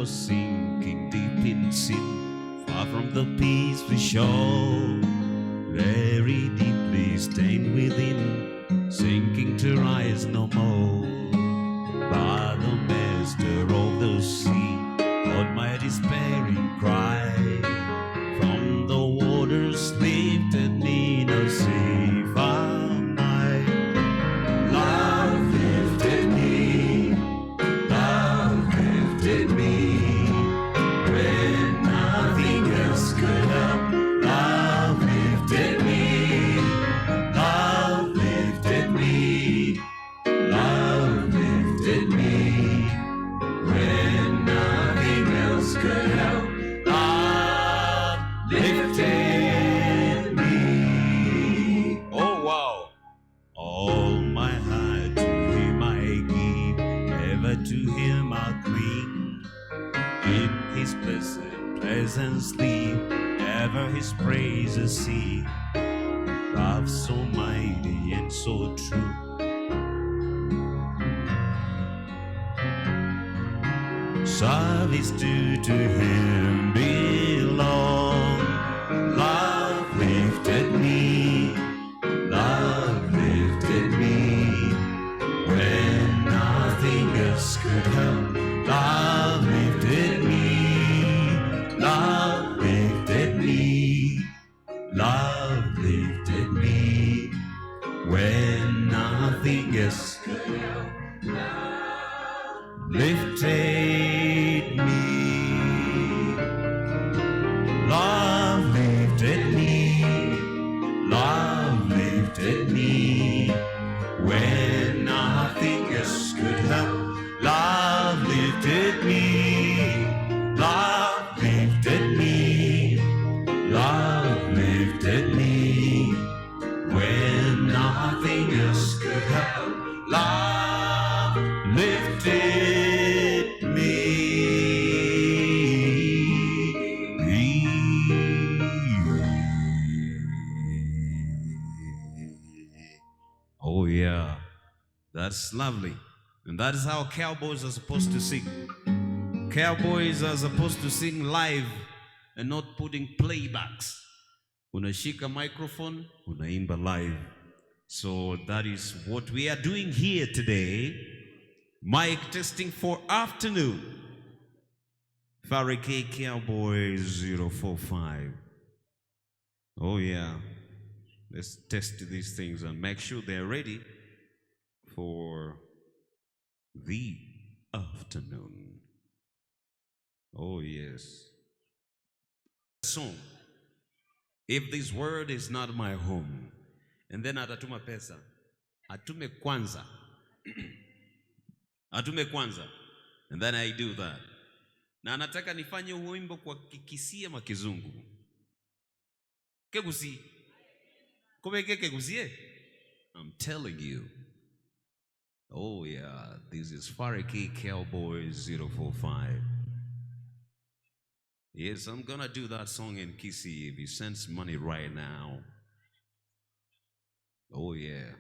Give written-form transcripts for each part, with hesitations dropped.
was sinking deep in sin, far from the peaceful shore, very deeply stained within, sinking to rise no more. By the master of the sea, heard my despairing cry, from the waters lifted me in a safe night. Love lifted me, when nothing else could help. Love lifted me, love lifted me, love lifted me, when nothing else could help. Love lifted me. Oh wow. All my heart to him I give, ever to him I cling. In his blessed presence live, ever his praises sing. Love so mighty and so true, service due to him belong. Love lifted me, love lifted me, when nothing else could help. Love lifted me, love lifted me, love lifted me, when nothing else could help. Love lifted me, love lifted me, love lifted me, when nothing else could help. Love lifted me, love lifted me, love lifted me, when nothing else could help. Love lifted me. Oh yeah, that's lovely. And that is how cowboys are supposed to sing. Cowboys are supposed to sing live and not putting playbacks. Unashika microphone, unaimba live. So that is what we are doing here today. Mic testing for afternoon. Pharry Cowboy 045. Oh yeah. Let's test these things and make sure they're ready for the afternoon. Oh yes. Song. If this word is not my home, and then atatuma pesa, atume kwanza, atume kwanza, and then I do that. Na anataka nifanye wimbo kwa kikisia makizungu. Kegusi. Komeke kegusie? I'm telling you. Oh yeah, this is Pharry Cowboy 045. Yes, I'm gonna do that song in Kisi if he sends money right now. Oh yeah.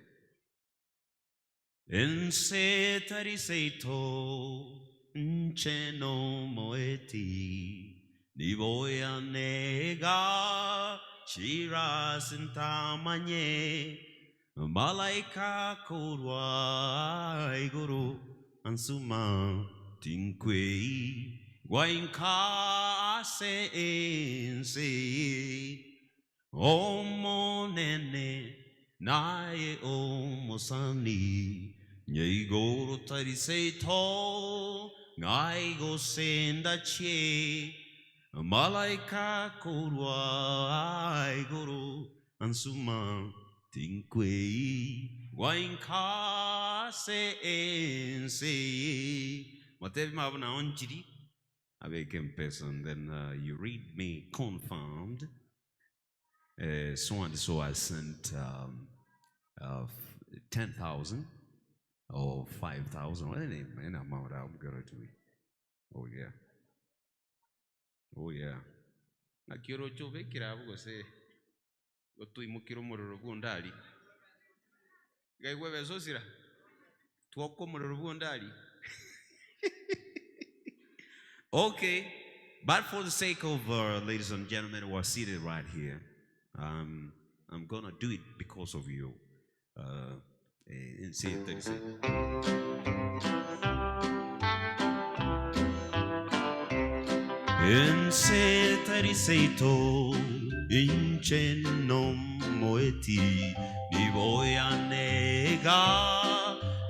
Ense tariseito ncheno moeti nivoya nega shira sintamanye malaika kurwa iguru ansuma tinkwei Wainka se ense omo nene nae omo sani nyegoro tarise to ngai go senda che malaika korwa igoro ansuma tinkwei wainka se ense whatever mabuna onjiri I became person, then you read me confirmed. So and so I sent 10,000 or 5,000 or any amount I'm gonna do it. Oh yeah. Oh yeah. Na kiro chove kirabu go say gotu imukiro mororo bundali. Gai wewe zozira. Tuoko mororo bundali. Okay, but for the sake of ladies and gentlemen who are seated right here, I'm gonna do it because of you. See it, see it. Ense tariseito inchenom moeti ni voya nega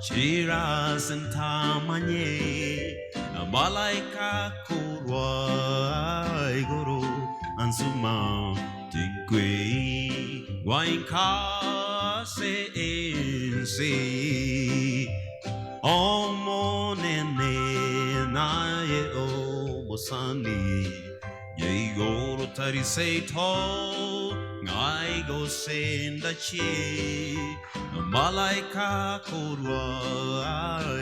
shiras and tamanye malaika kurwa igoro ansuma tinkwe wainka se ense omonene naye omosani yeigoro tariseito ngai go senda chi malaika kurwa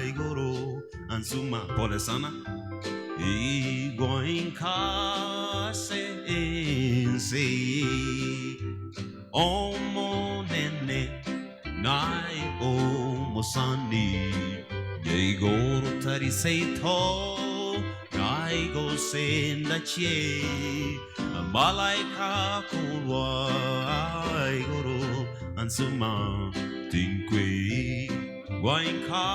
igoro ansuma pole sana iguainka se ense omonene nai omosani yeigoro tariseito nai go senda chi malaika kurwa igoro ansuma tinkwe wainka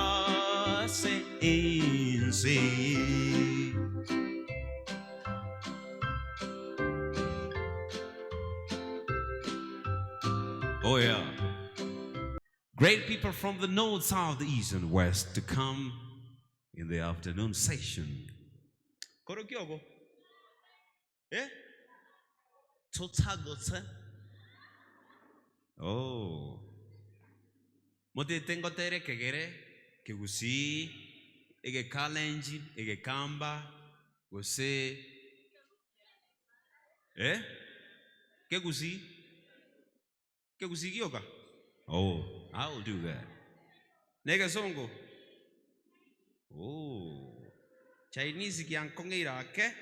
se inse. Oh yeah. Great people from the north, south, east, and west to come in the afternoon session. Korokyogo. Eh? Totagotse. Oh. Mote tengo tere kegere ke gusi ege kalenji ege kamba gose ke gusi kyoka. Oh, I will do that. Nega songo. Oh. Chinese kyang kongira ke?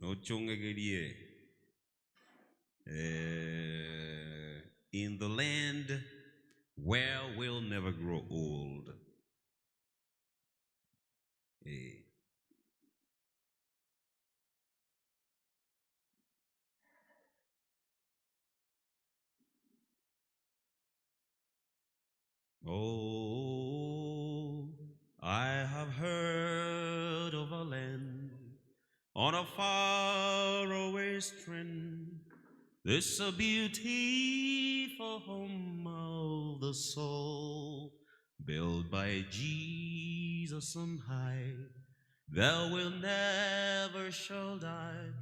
No chongegerie. In the land where we'll never grow old. Oh, I have heard of a land on a faraway strand. This a beautiful home of the soul, built by Jesus on high. There will never shall die.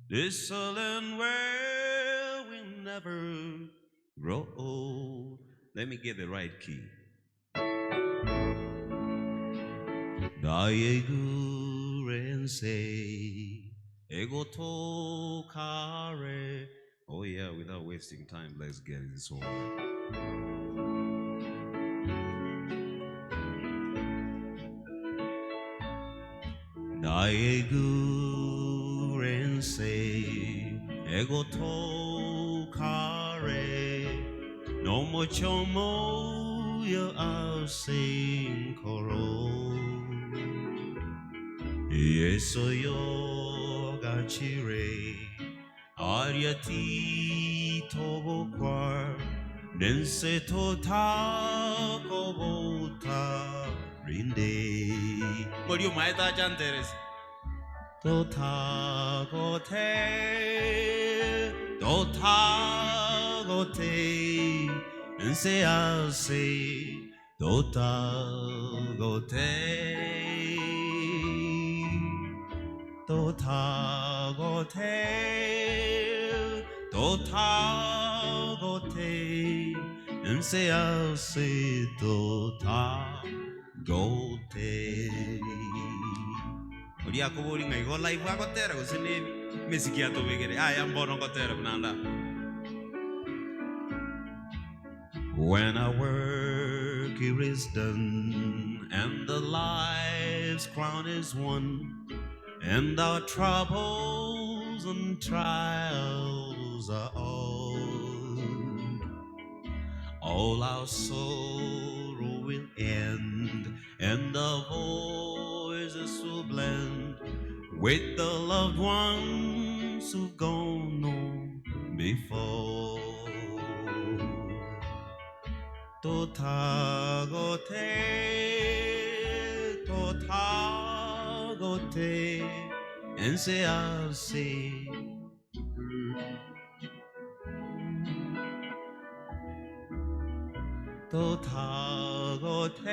This a land where we'll never grow old. Let me get the right key. Oh yeah, without wasting time, let's get this one. No mucho mo yo I'll sing koro. Yeso yo gachire ariati togo kwar nense tota kobota rinde. What you might have done there is tota gote and say I'll say tota gote and say I'll say tota gote. Odia ko boring ay go live wa gotera go sene mesikiato begere ay am bono gotera nanda. When our work here is done and the life's crown is won and our troubles and trials are all our sorrow will end and the voices will blend with the loved ones who've gone on before. Totagote, totagote, ensearse. Totagote,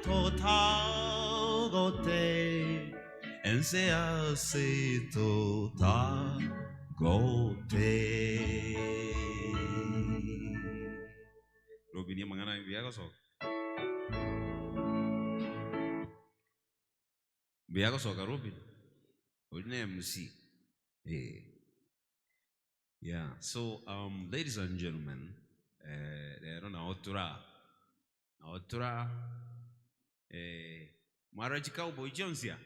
totagote, ensearse totagote. Robin, yung mga naibiyago so. Biyago so ka Robin. Uli MC. Yeah. So, ladies and gentlemen, Otura, Marriage Cowboy Jones here.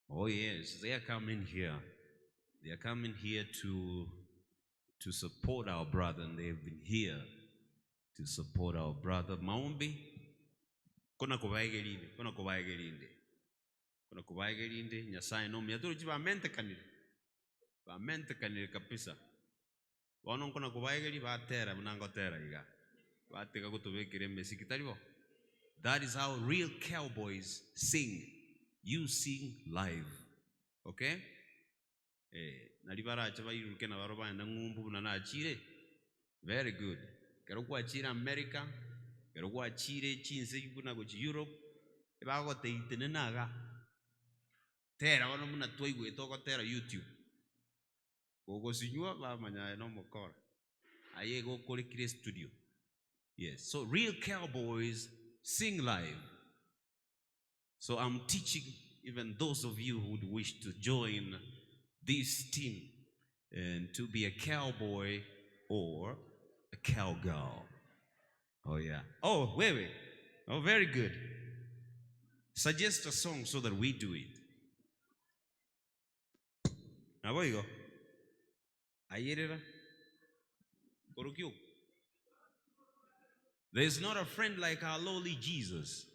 Oh yes, they are coming here. They are coming here to support our brother, and they've been here to support our brother Maombi. Kuna kubaegelinde. Nyasai no miyaduru jiba mente kanile kapisa. Wanon kuna kubaegeli ba tera mnango tera iga. Ba teka kutubekire mesikitaribo. That is how real cowboys sing. You sing live. Okay? Nalibara chaba yiruke na baroba na ngumbu na achire. Very good. Kero kwa achire America, kero kwa achire chinse yibuna go Europe. Eba go te itenenaga. Tera wano muna toigwe toko tera YouTube. Gogo sinyua ba manya no mokora. Aye go kore kire studio. Yes. So real cowboys sing live. So I'm teaching even those of you who would wish to join this team and to be a cowboy or a cowgirl. Oh yeah. Oh, wait. Oh, very good. Suggest a song so that we do it. Now where you go? Ayerera. Korokyo. There's not a friend like our lowly Jesus.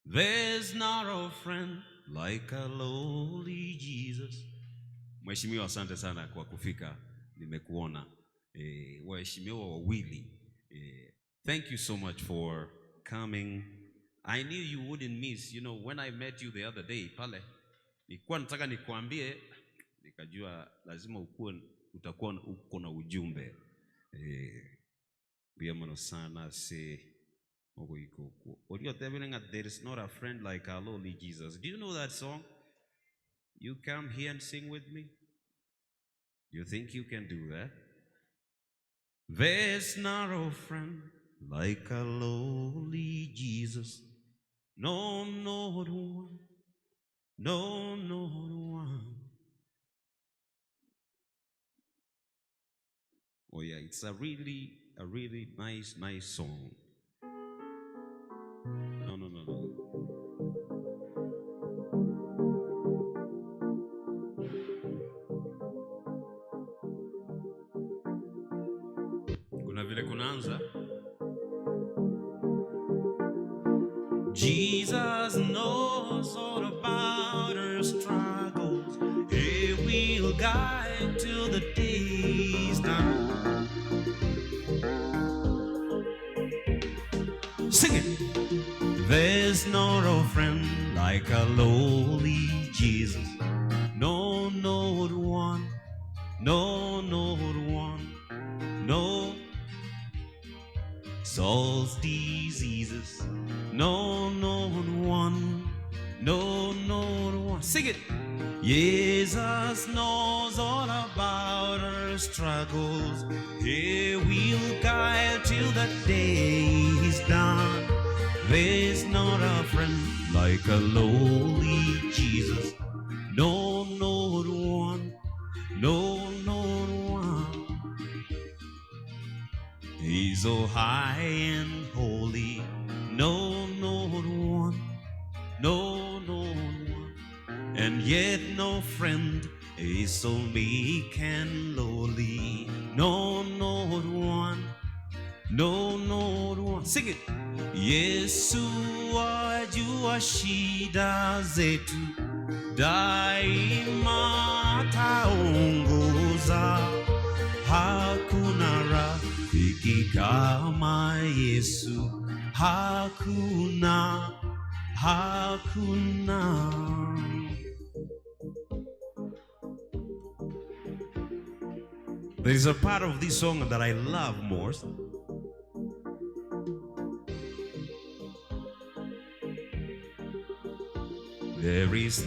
There's not a friend like a lowly Jesus. Mheshimiwa, asante sana kwa kufika. Nimekuona. Waheshimiwa wawili. Thank you so much for coming. I knew you wouldn't miss. You know, when I met you the other day, pale, nilikuwa nataka nikuambie, nikajua lazima utakuwa uko na ujumbe. Biamano sana se there is not a friend like our lowly Jesus. Do you know that song? You come here and sing with me? You think you can do that? There's not a friend like a lowly Jesus. No, not one. No, not one. Oh yeah, it's a really nice song. No. Kuna vile kunaanza. Jesus knows all about our struggles. He will guide till the day is done. Sing it. There's not a friend like a lowly Jesus. No, not one. No, not one. No. Solves diseases. No, not one. No, not one. Sing it. Jesus knows all about our struggles. He will guide till the day is done. There's not a friend like a lowly Jesus. No, not one. No, not one. He's so high and holy. No, not one. No, not one. And yet no friend is so meek and lowly. No, not one. no, not one. Sing it. Yesu ajua shida zetu, daima ataongoza. Hakuna rafiki kama Yesu, hakuna, hakuna. There is a part of this song that I love most. There is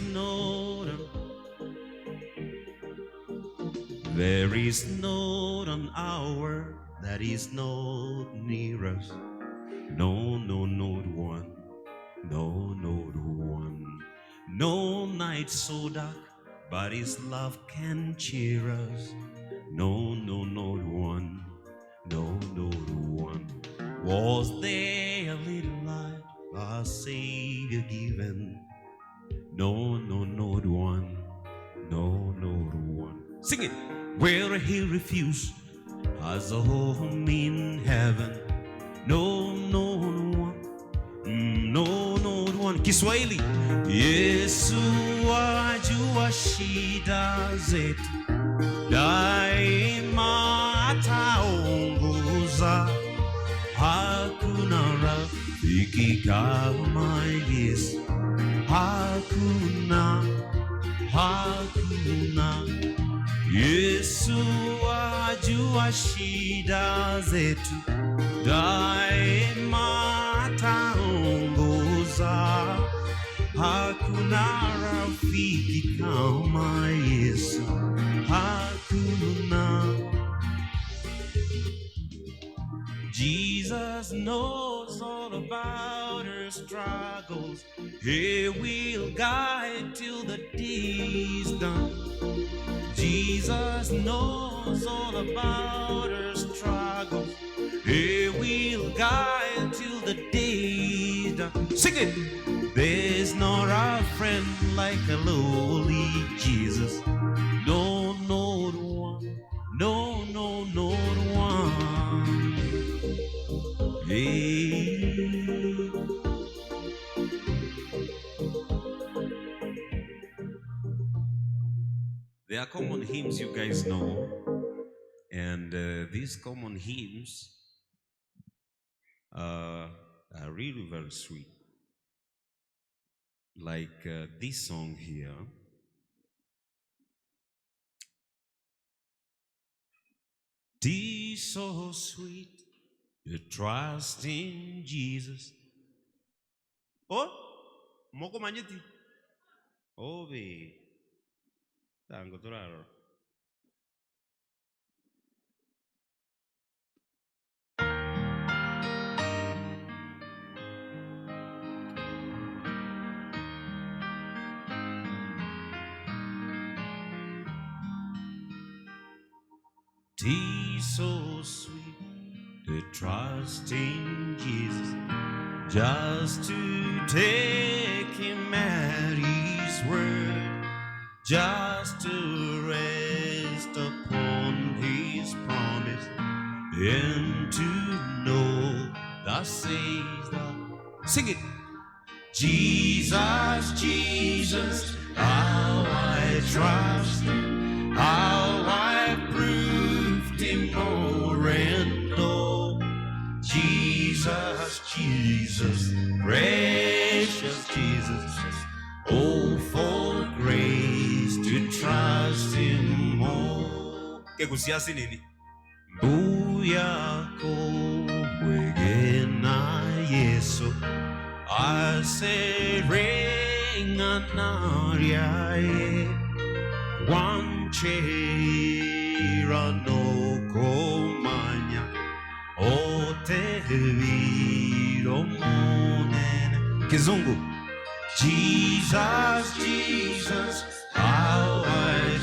not an hour that is not near us. No, no, not one. No, not one. No night so dark, but His love can cheer us. No, no, not one. No, not one. Was there a little light our Savior given? No, no, not one. No, not one. Sing it. Where He refused as a home in heaven. No, no, one. No, not one. Kiswahili. Yesu ajua shida zetu, daima ataongoza. Hakuna rafiki kama Yesu, hakuna, hakuna. Yesu ajua shida zetu, daima ataongoza. Hakuna rafiki kama Yesu, hakuna. Jesus knows all about our struggles. He will guide till the day is done. Jesus knows all about our struggles. He will guide till the day is done. Sing it. There's not a friend like a lowly Jesus. No, not one. No, no, not one. Hey. There are common hymns you guys know, and these common hymns are really very sweet. Like this song here. Tis so sweet to trust in Jesus. Oh, moko manyeti. Obed. Tango toraro. Tis so sweet to trust in Jesus, just to take Him at His word, just to rest upon His promise, and to know thus says the. Sing it. Jesus, Jesus, how I trust Him, how I proved Him more and more. Jesus, Jesus, precious Jesus, oh, for grace to trust Him more. Que kusiasi nini? Buya ko mwegena Yesu, aserenga nariae, wanchera no komanya, o te viro monen. Kizungu. Jesus, Jesus, how I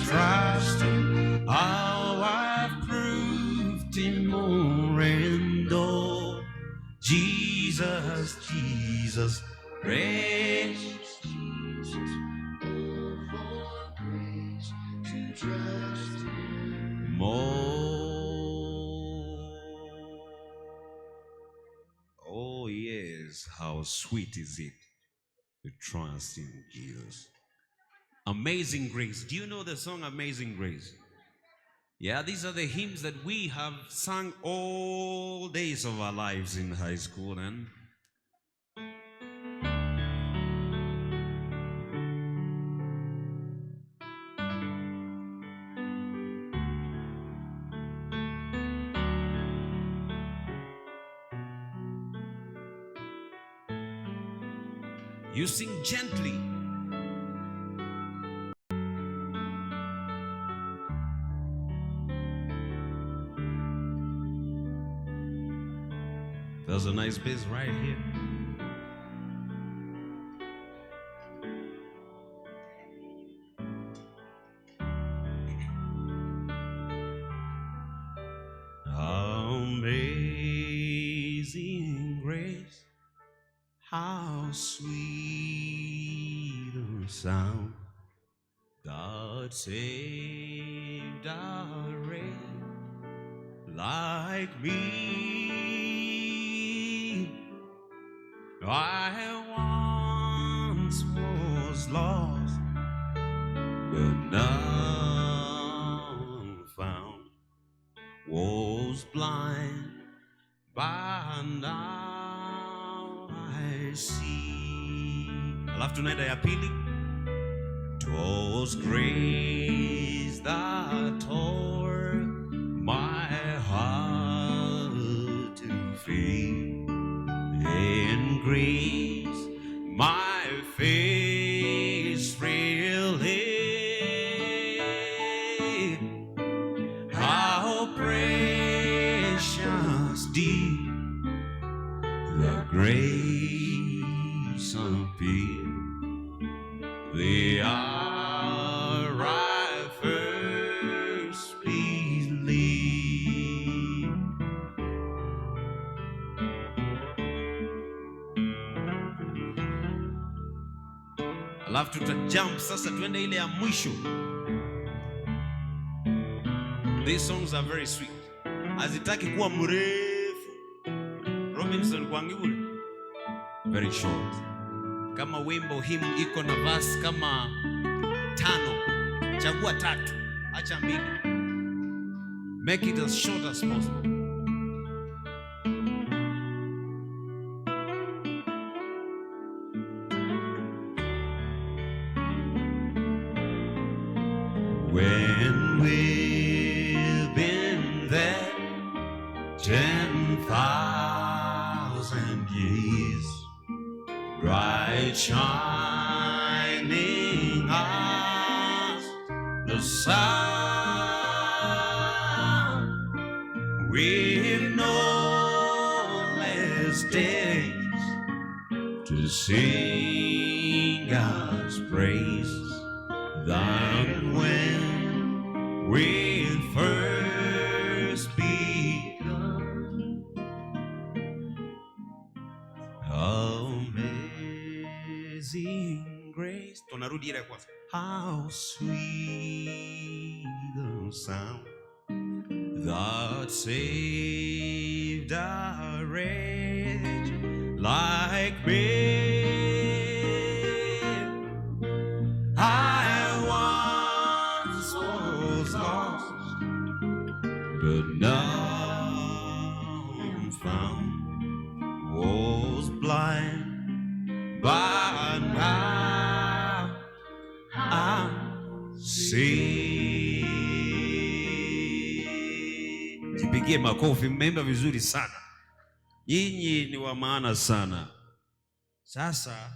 trust Him, how I've proved Him more and more. Jesus, Jesus, precious Jesus, oh, for grace to trust. more. sweet is it to trust in Jesus. Amazing Grace. Do you know the song Amazing Grace? Yeah, these are the hymns that we have sung all days of our lives in high school. And you sing gently. There's a nice bass right here. Amazing grace, how sweet the sound that saved a wretch like me. I once was lost, but now found, was blind, but now I see. Alafu tunaenda ya pili. 'Twas grace that tore my heart to faith, and grace my face relieved. How precious deep the grace appeared the hour I first believed. Alafu tutajump sasa tuende ile ya mwisho. These songs are very sweet. Hazitaki kuwa mrefu. Robinson Kwangibule. Very short. Kama wimbo him iko na verse kama 5, chagua 3, acha 2. Make it as short as possible. When we've been there 10,000 years, bright shining as the sun, we've no less days to sing God's praise than when we first begun. Amazing grace. Tunarudi ile kwanza. How sweet the sound that saved a wretch like me. I once was lost, but now I'm found, was blind, but now I see. Jipigie makofi, mmeimba vizuri sana. Nyinyi ni wa maana sana. Sasa,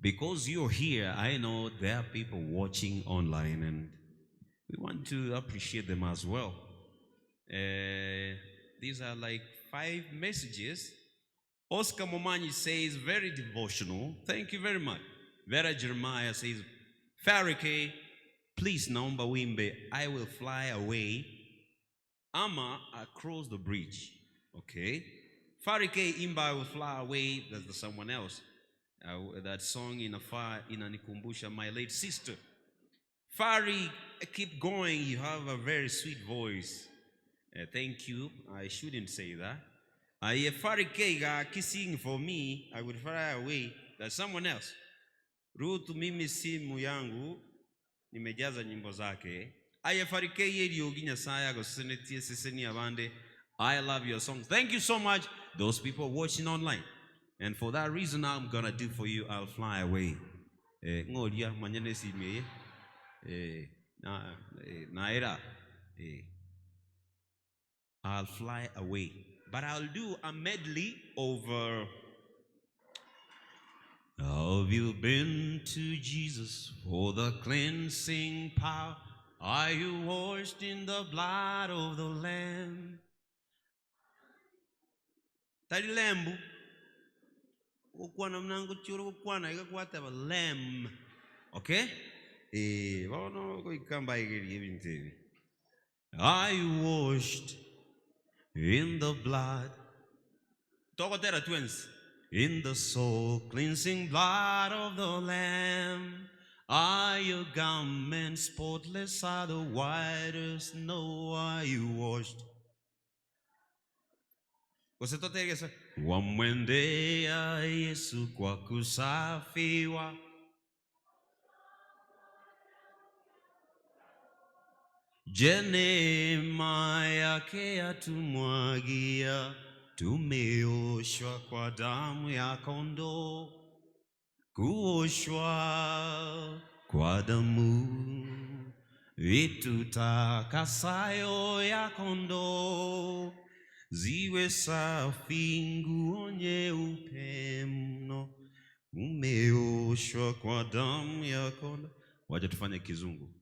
because you're here, I know there are people watching online and we want to appreciate them as well. These are like 5 messages. Oscar Momanyi says, very devotional. Thank you very much. Vera Jeremiah says, Pharry K, please naomba wimbe, I will fly away. Ama across the bridge. Okay. Pharry K imba, I will fly away. That's someone else. That song inanikumbusha my late sister. Pharry, keep going. You have a very sweet voice. Thank you. I shouldn't say that. If Pharry Kega kissing for me, I would fly away. There's someone else. Rutu mimi simu yangu nimejaza nyimbo zake. Pharry Kega yoginya saya go seneti seseni abande. I love your songs. Thank you so much, those people watching online. And for that reason, I'm gonna do for you. I'll fly away. Ngodia manyane si me. Naira. I'll fly away. But I'll do a medley over. Have you been to Jesus for the cleansing power? Are you washed in the blood of the Lamb? Tadi lembu. Ukwana mnangu churu ukwana ikakwata ba lamb. Okay? Wano ko ikamba igiri ibintevi. Are you washed in the blood? Tokotera twins. In the soul cleansing blood of the Lamb. Are your garments spotless? Are the white as snow? Are you washed? Wamwendea Yesu kwa kusafiwa. Je, neema yake yatumwagia, tumeoshwa kwa damu ya kondoo. Kuoshwa kwa damu itutakasayo ya kondoo. Ziwe safi nguo nyeupe mno, umeoshwa kwa damu ya kondoo. Wacha tufanye kizungu.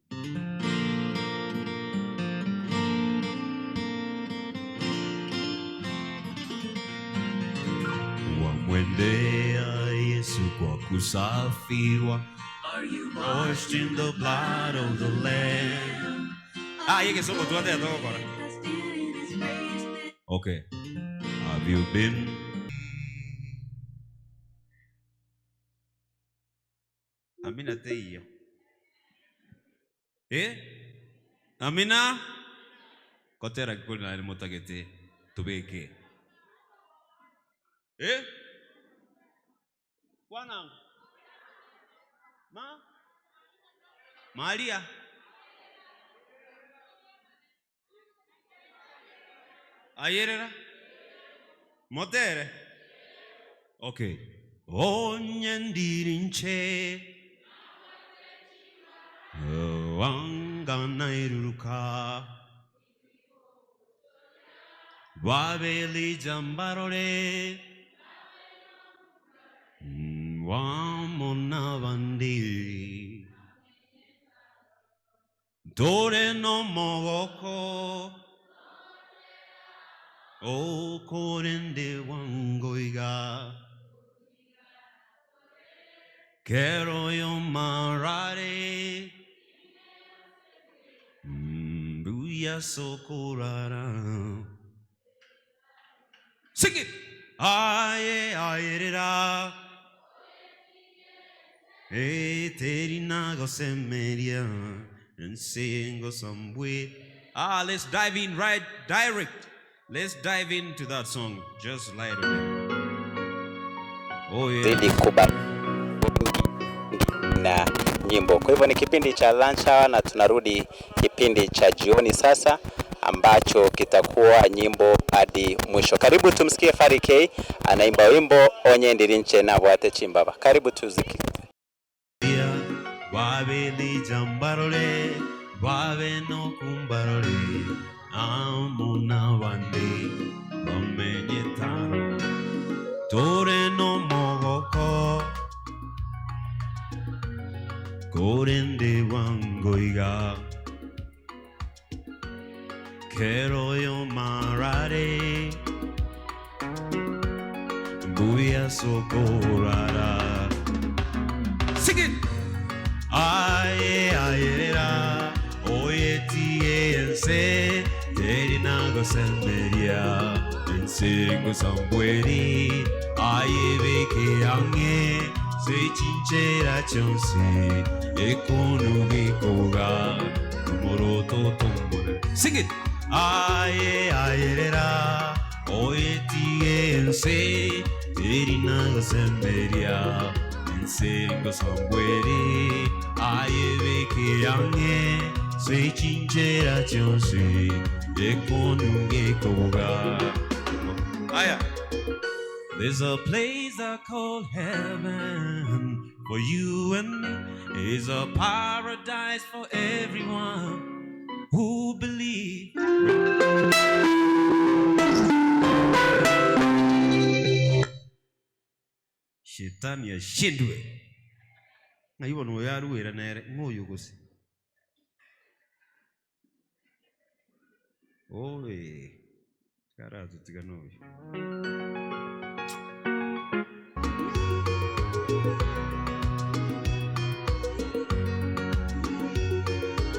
Wamwendea Yesu kwa kusafiwa. Are you washed in the blood of the Lamb? Yeke soko tuate atoko kora. Okay. Have you been? Amina teiyo. Amina? Kotera kikuli na motagete tubeke. Bwana. Maria. Ayerera? Motere? Okay. Onyandirinche. Wanganairuka. Wabeli jambarore. Wamonavandi. Dore no mogoko. O korende wangoiga. Kero yo marare. Buya sokorara. Sing it. Aye ayerera. Terinago semeria. And sing some way. Let's dive in direct. Let's dive into that song just right away. Oh yeah. Na nyimbo. Kwa hivyo ni kipindi cha lunch hour na tunarudi kipindi cha jioni sasa ambacho kitakuwa nyimbo hadi mwisho. Karibu tumsikie Pharry K anaimba wimbo Onye Ndirinche na Bwate Chimbaba. Karibu tuziki. Wabeli jambarole, wabe no kumbarole, amuna wande, wamenyetano, tore no mogoko, korende wangoiga, kero yo marare, buya sokorara. Sing it! Aye ayera, oye tiense, terinago semeria, ensingo sambueri, aye beke ange, se chinchera chonsi, ekonomi koga, moroto tombone. Sing it! Aye ayera, Oetiense, Terina Semberia, Insengo Sambwere, Ayeveke Yange, Se Chinchera Chonsi, Ekonunge Koga. Aya. There's a place I call heaven for you and me. It's a paradise for everyone who believes. Shetani yashindwe. Na hiyo no yaruira nere ngoyo gusi. Oe. Karatu tiganoyo.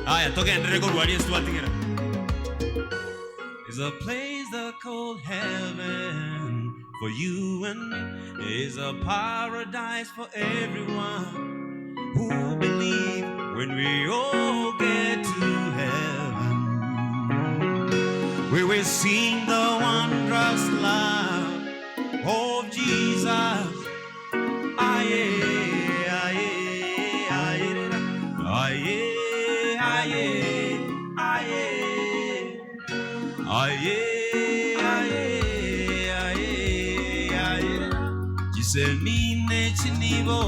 Aya, toca en récord varias tu atingera. There's a place I call heaven for you and me. There's a paradise for everyone who believe. When we all get to heaven, we will sing the wondrous love of Jesus. Aye, aye, aye, aye, aye, aye, aye, aye, aye, aye. Giselmine chinivo,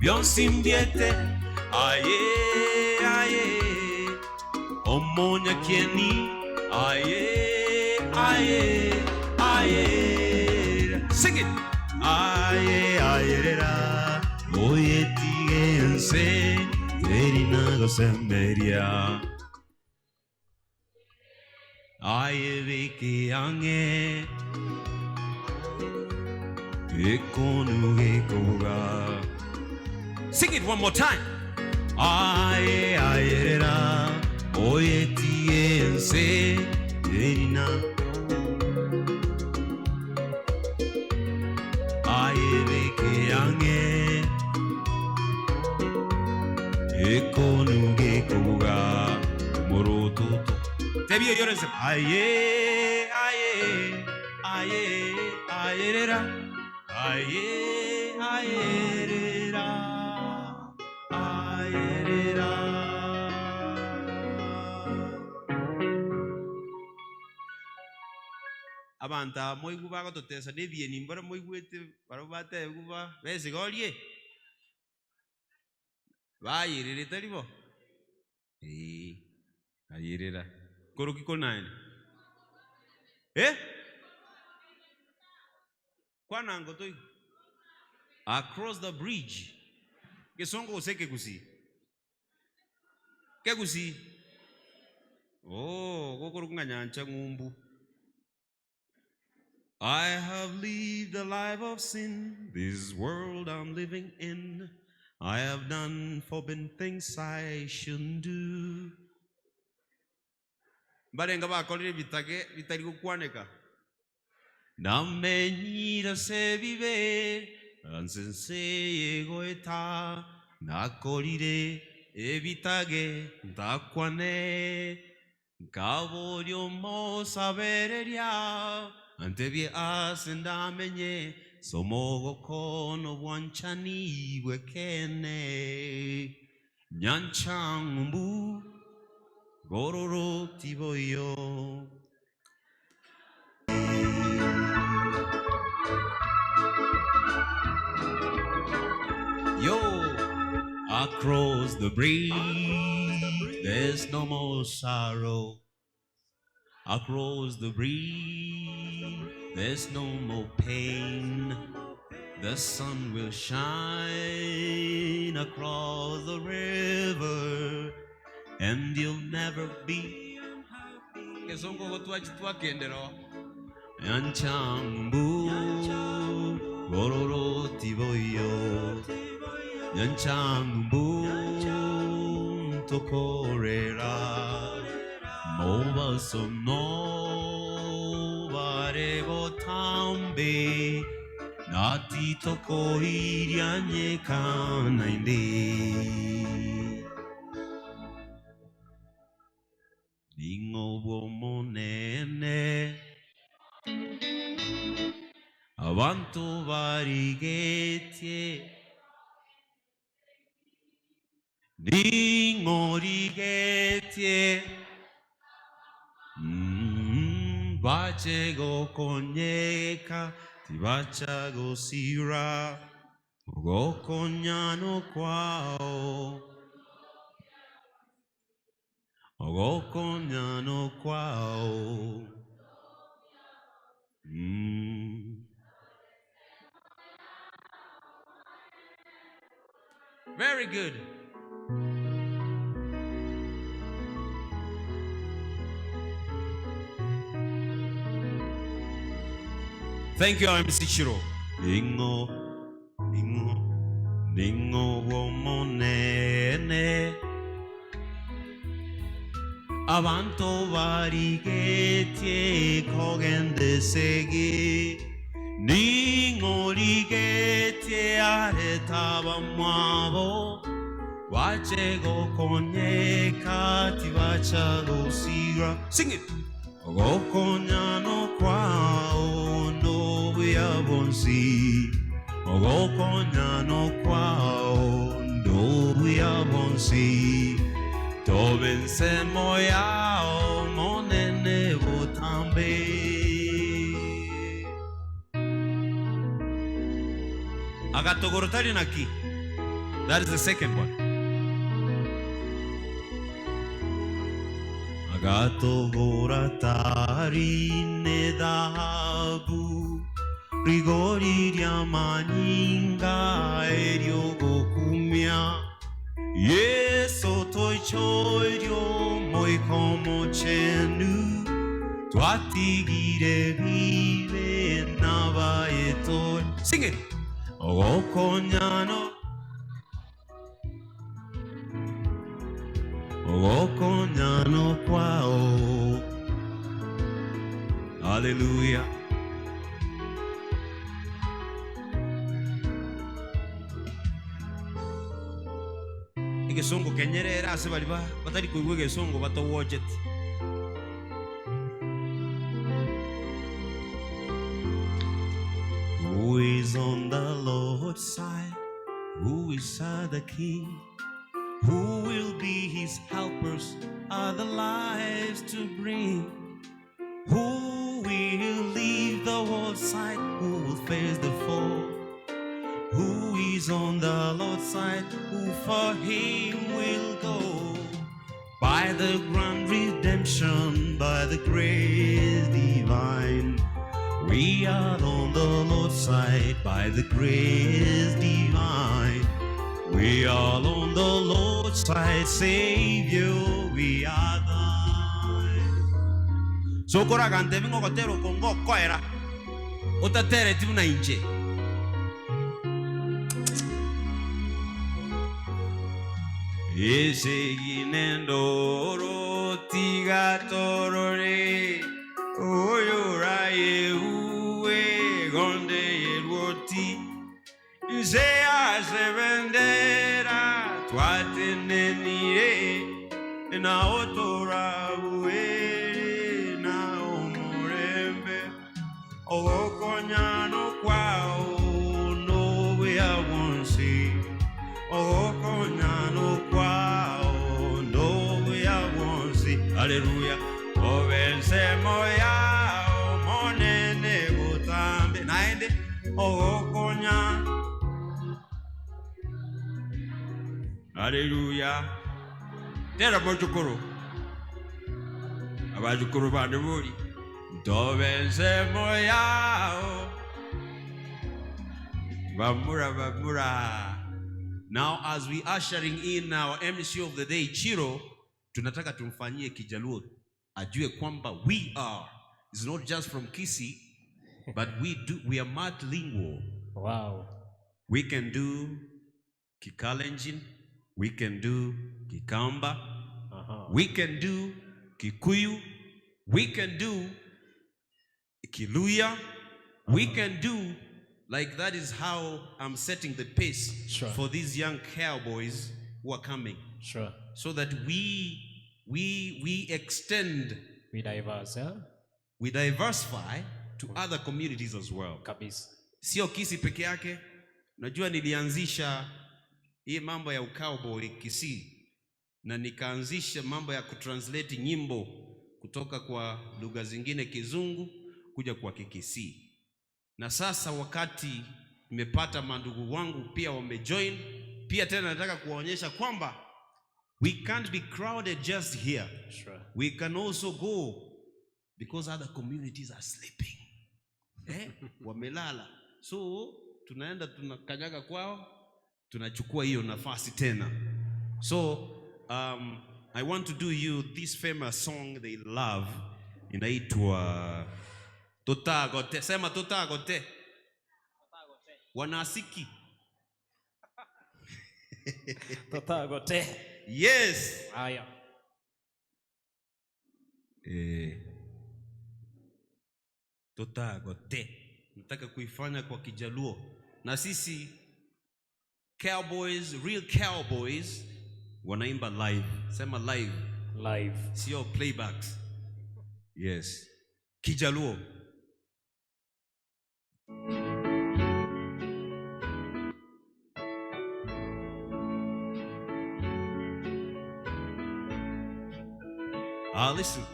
bion simbiete. Aye, aye, omonya kieni. Aye, aye, aye. Sing it. Aye, aye, ra. Oye, tiense, terina gosemberia. Aye, veke ange, ekonu ekoga. Sing it one more time. Aye, aye, ra. Oye, tiense, terina. Aye, veke ange, ekonu ekoga. Morototo. Tebio yorense. Aye, aye, aye, aye, ra. Aye, aye, ra. Aye, ra. Abanta moi guba ko totesa devie nimbara moi guete barobate guba bese golie. Vai riritaribo. Ayirira. Koroki konaine. Kwanango toi. Across the bridge. Kesongo useke kusi. Ke kusi. Oh, kokorokunga nyancha ngumbu. I have lived a life of sin, this world I'm living in. I have done forbidden things I shouldn't do. Barenga ba kolire bitage bitari kukwaneka. Namenyira se vive, ansense egoeta, nakolire ebitage ndakwane, kaborio mo sabereria. Antebie asendamenye somogo kono wanchani wekene nyanchambu gororo tiboyo. Yo, across the bridge there's no more sorrow. Across the bridge, there's no more pain. The sun will shine across the river, and you'll never be. Kesongo gotuachi tuakendero. Yanchambu, gororo tiboyo. Yanchambu, tokorera. Moba sono varego tambe nati toko irianye kanainde dingo bomonene getie Ningori getie Bache go konyeka Tibacha go sira Go konyano kwao Go konyano kwao Very good. Thank you, MC Shiro. Ningo womonene Avanto varigetie kogende segi Ningo rigetie aretaba mwavo Wachego konyeka tivachago sigra. Sing it. Ogo konyano kwao no viabonsi. Ogo konyano kwao no viabonsi. Tobense moyao monene botambe. Agatogorotari naki. That is the second one. Agato goratari ne dabu rigori riamaninga erio gokumia yeso toi choyo moi como chenu tuati gire vive nava eto. Sing it. O konyano Okonyano kwao. Hallelujah. Ike songo kenyerera ase bali batari kuigwa ike songo bato watch it. Who is on the Lord's side? Who is the King? Who will be his helpers, other lives to bring? Who will leave the world side? Who will face the foe? Who is on the Lord's side? Who for him will go? By the grand redemption, by the grace divine, we are on the Lord's side, by the grace divine. We are on the Lord's side, Savior, we are thine. So koragante vingo kotero kongo koera. Otatere tuna inje. Ese ginendoro tiga torore. Oyora yeue gonde yeroti. Sea se vendera tuatenenire na otora uere na omorembe okonyano kwao no wea wonsi okonyano kwao no wea wonsi. Hallelujah. Obense moya monene butambe naende okonyano. Hallelujah. Tera bojukuru. Abajukuru bandeburi. Dobense moyao. Bamura. Now as we ushering in our MC of the day, Chiro, tunataka tumfanyie Kijaluo ajue kwamba we are. It's not just from Kisii, but we are multilingual. Wow. We can do Kikalenjin. We can do Kikamba, we can do Kikuyu, we can do Kiluya, we can do, like that is how I'm setting the pace for these young cowboys who are coming. Sure. So that we extend, we diverse, yeah? We diversify to other communities as well. Kabisa. Sio Kisii peke yake, Najua nilianzisha hii mambo ya cowboy Kisii, na nikaanzisha mambo ya kutranslate nyimbo kutoka kwa lugha zingine Kizungu kuja kwa Kikisii. Na sasa wakati nimepata mandugu wangu pia wamejoin, pia tena nataka kuwaonyesha kwamba we can't be crowded just here. Sure. We can also go because other communities are sleeping. Wamelala. So tunaenda tunakanyaga kwao, tunachukua hiyo nafasi tena. So I want to do you this famous song they love, inaitwa Tutagote. Sema Tutagote. Wanasiki. Tutagote. Yes. Haya. Tutagote. Nataka kuifanya kwa Kijaluo. Na sisi cowboys, real cowboys, wanaimba live. Sema live. Live. Sio playbacks. Yes. Kijaluo. Listen.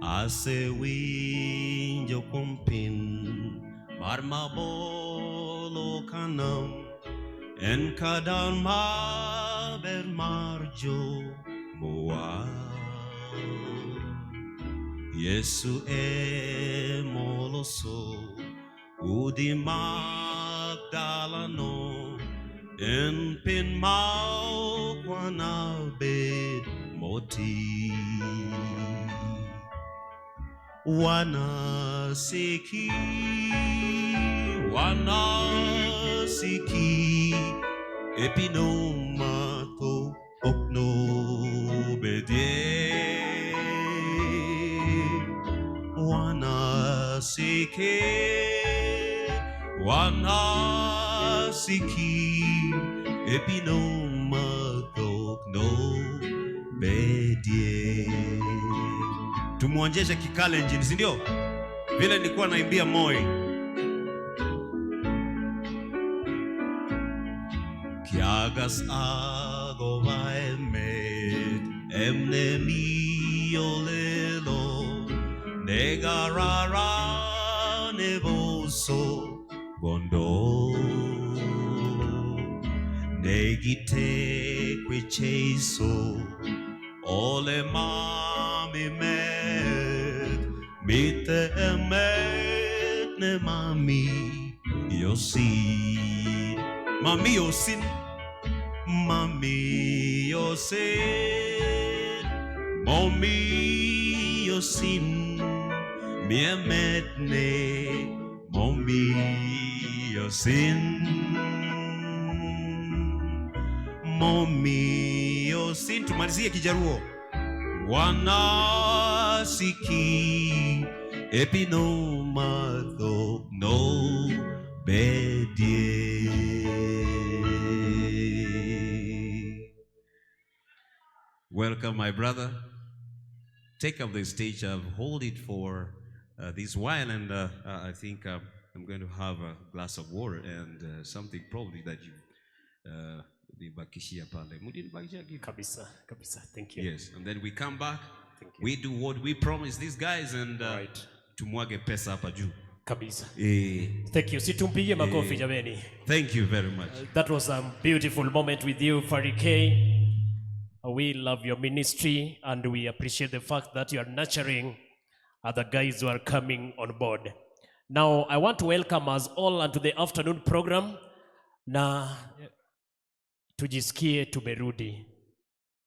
Ase winjo kumpin marmabolo kanam en kadan maber marjo moa Yesu moloso udi magdalano en pin mau kwanabed moti Wanasiki epinomato okno bedie Wanasiki epinomato okno bedie. Tumuonjeshe Kikalenjin, si ndio? Vile nilikuwa naimbia Moi. Kiagas ago vaemet emne miolelo negarara nevoso bondo negite kwecheso ole mami med mite emet ne mami yosin mami yosin mami yosin mami yosin mi emet ne mami yosin mami yosin. Tumalizie Kijaruo. Wanasiki epinomato no bedie. Welcome, my brother. Take up the stage. Hold it for this while, and I think I'm going to have a glass of water and something probably that you nibakishia pale. Mudinibakishia kitu. Kabisa, kabisa. Thank you. Yes, and then we come back. Thank you. We do what we promise these guys, and Right. tumwage pesa hapa juu. Kabisa. Thank you. Situmpige makofi jameni. Thank you very much. That was a beautiful moment with you, Pharry K. We love your ministry and we appreciate the fact that you are nurturing other guys who are coming on board. Now, I want to welcome us all onto the afternoon program. Na tujisikie tumerudi.